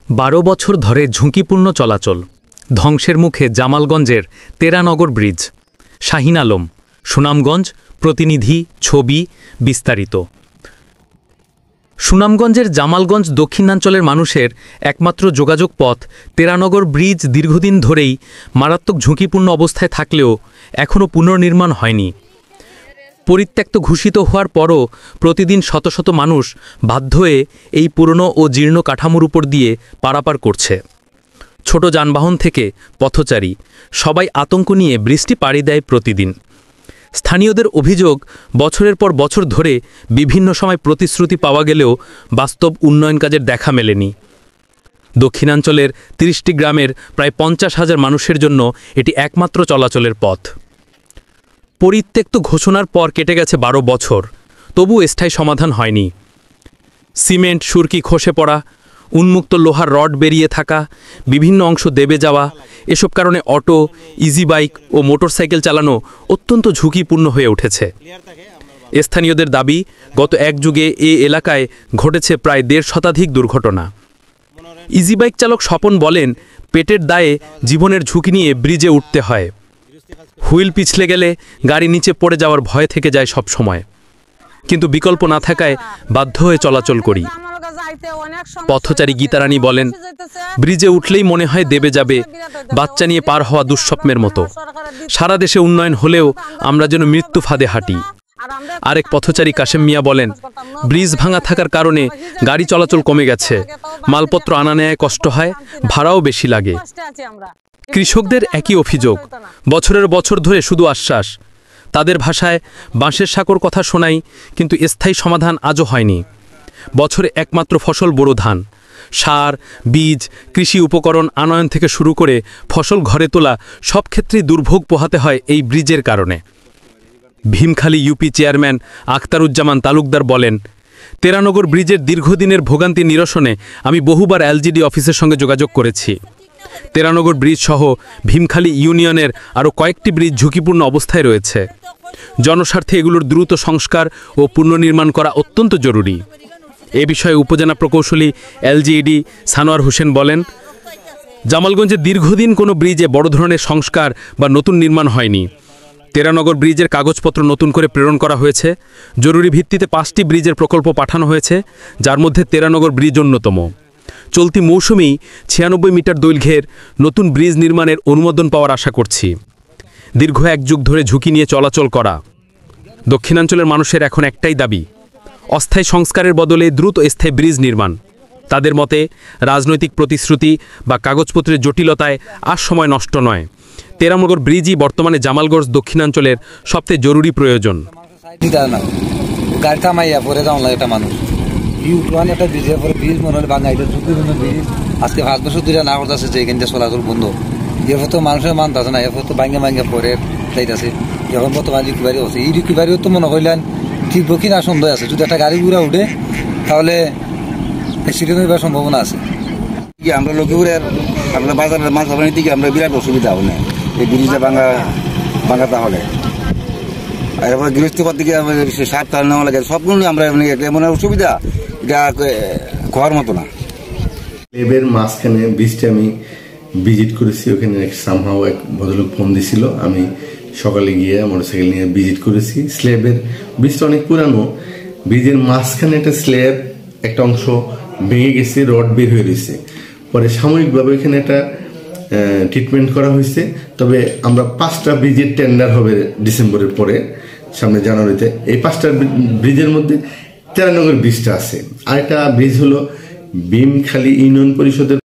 12 বছর ধরে ঝুঁকিপূর্ণ চলাচল, ধ্বংসের মুখে জামালগঞ্জের তেরানগর ব্রিজ। শাহিন আলম, সুনামগঞ্জ প্রতিনিধি, ছবি বিস্তারিত। সুনামগঞ্জের জামালগঞ্জ দক্ষিণাঞ্চলের মানুষের একমাত্র যোগাযোগ পথ তেরানগর ব্রিজ দীর্ঘদিন ধরেই মারাত্মক ঝুঁকিপূর্ণ অবস্থায় থাকলেও এখনও পুনর্নির্মাণ হয়নি। পরিত্যক্ত ঘোষিত হওয়ার পরও প্রতিদিন শত শত মানুষ বাধ্য হয়ে এই পুরনো ও জীর্ণ কাঠামোর উপর দিয়ে পারাপার করছে। ছোট যানবাহন থেকে পথচারী সবাই আতঙ্ক নিয়ে ব্রিজটি পাড়ি দেয় প্রতিদিন। স্থানীয়দের অভিযোগ, বছরের পর বছর ধরে বিভিন্ন সময় প্রতিশ্রুতি পাওয়া গেলেও বাস্তব উন্নয়ন কাজের দেখা মেলেনি। দক্ষিণাঞ্চলের 30টি গ্রামের প্রায় 50,000 মানুষের জন্য এটি একমাত্র চলাচলের পথ। পরিত্যক্ত ঘোষণার পর কেটে গেছে 12 বছর, তবু স্থায়ী সমাধান হয়নি। সিমেন্ট সুরকি খসে পড়া, উন্মুক্ত লোহার রড বেরিয়ে থাকা, বিভিন্ন অংশ দেবে যাওয়া, এসব কারণে অটো, ইজি বাইক ও মোটরসাইকেল চালানো অত্যন্ত ঝুঁকিপূর্ণ হয়ে উঠেছে। স্থানীয়দের দাবি, গত এক যুগে এ এলাকায় ঘটেছে প্রায় 1.5 শতাধিক দুর্ঘটনা। ইজি বাইক চালক স্বপন বলেন, পেটের দায়ে জীবনের ঝুঁকি নিয়ে ব্রিজে উঠতে হয়। হুইল পিছলে গেলে গাড়ি নিচে পড়ে যাওয়ার ভয় থেকে যায় সব সময়, কিন্তু বিকল্প না থাকায় বাধ্য হয়ে চলাচল করি। পথচারী গীতারানী বলেন, ব্রিজে উঠলেই মনে হয় দেবে যাবে, বাচ্চা নিয়ে পার হওয়া দুঃস্বপ্নের মতো। সারা দেশে উন্নয়ন হলেও আমরা যেন মৃত্যু ফাঁদে হাঁটি। আরেক পথচারী কাশেম মিয়া বলেন, ব্রিজ ভাঙা থাকার কারণে গাড়ি চলাচল কমে গেছে, মালপত্র আনা নেয় কষ্ট হয়, ভাড়াও বেশি লাগে। কৃষকদের একই অভিযোগ, বছরের বছর ধরে শুধু আশ্বাস। তাদের ভাষায় বাঁশের সাঁকোর কথা শোনাই, কিন্তু স্থায়ী সমাধান আজও হয়নি। বছরে একমাত্র ফসল বোরো ধান। সার, বীজ, কৃষি উপকরণ আনয়ন থেকে শুরু করে ফসল ঘরে তোলা সব ক্ষেত্রেই দুর্ভোগ পোহাতে হয় এই ব্রিজের কারণে। ভীমখালী ইউপি চেয়ারম্যান আখতারুজ্জামান তালুকদার বলেন, তেরানগর ব্রিজের দীর্ঘদিনের ভোগান্তি নিরসনে আমি বহুবার এলজিডি অফিসের সঙ্গে যোগাযোগ করেছি। তেরানগর ব্রিজ সহ ভীমখালী ইউনিয়নের আরও কয়েকটি ব্রিজ ঝুঁকিপূর্ণ অবস্থায় রয়েছে। জনস্বার্থে এগুলোর দ্রুত সংস্কার ও পুনর্নির্মাণ করা অত্যন্ত জরুরি। এ বিষয়ে উপজেলা প্রকৌশলী এলজিইডি সানোয়ার হোসেন বলেন, জামালগঞ্জে দীর্ঘদিন কোনো ব্রিজে বড় ধরনের সংস্কার বা নতুন নির্মাণ হয়নি। তেরানগর ব্রিজের কাগজপত্র নতুন করে প্রেরণ করা হয়েছে। জরুরি ভিত্তিতে 5টি ব্রিজের প্রকল্প পাঠানো হয়েছে, যার মধ্যে তেরানগর ব্রিজ অন্যতম। চলতি মৌসুমেই 96 মিটার দৈর্ঘ্যের নতুন ব্রিজ নির্মাণের অনুমোদন পাওয়ার আশা করছি। দীর্ঘ 1 যুগ ধরে ঝুঁকি নিয়ে চলাচল করা। দক্ষিণাঞ্চলের মানুষের এখন একটাই দাবি, অস্থায়ী সংস্কারের বদলে দ্রুত স্থায়ী ব্রিজ নির্মাণ। তাদের মতে, রাজনৈতিক প্রতিশ্রুতি বা কাগজপত্রের জটিলতায় আর সময় নষ্ট নয়। তেরানগর ব্রিজই বর্তমানে জামালগঞ্জ দক্ষিণাঞ্চলের সবচেয়ে জরুরি প্রয়োজন। আজকে 5 বছর ধরে না করতেছে যে এখানটা চলাচল বন্ধ। এরপর তো মানুষের মানতে আছে না, এরপর তো ভাঙ্গে ভাঙ্গে পরে যাইতেছে। এখন বর্তমান রিকিবারি হচ্ছে, এই রিকিবারিও তো মনে করলেন ঠিক কি না সন্দেহ আছে। যদি একটা গাড়ি ঘুরা উঠে তাহলে অ্যাক্সিডেন্ট হওয়ার সম্ভাবনা আছে। আমরা লক্ষ্মীপুরের আপনার বাজারের মাছ ধরার দিকে আমরা বিরাট অসুবিধা হবে এই ব্রিজে ভাঙা তাহলে। এরপর গৃহস্থপাত দিকে সার তার নেওয়া লাগে, সবগুলো আমরা এমন অসুবিধা এটা খাওয়ার মতো না। লেবের মাঝখানে ব্রিজটা আমি ভিজিট করেছি। ওখানে সামহাও এক ভদ্রলোক ফোন দিছিল, আমি সকালে গিয়ে মোটরসাইকেল নিয়ে ভিজিট করেছি। স্ল্যাবের ব্রিজটা অনেক পুরানো, ব্রিজের মাঝখানে একটা স্ল্যাব একটা অংশ ভেঙে গেছে, রড বের হয়ে রয়েছে। পরে সাময়িকভাবে এখানে একটা ট্রিটমেন্ট করা হয়েছে। তবে আমরা 5টা ব্রিজের টেন্ডার হবে ডিসেম্বরের পরে, সামনে জানুয়ারিতে। এই 5টা ব্রিজের মধ্যে তেরানগর ব্রিজটা আছে। আরেকটা ব্রিজ হলো ভীমখালী ইউনিয়ন পরিষদের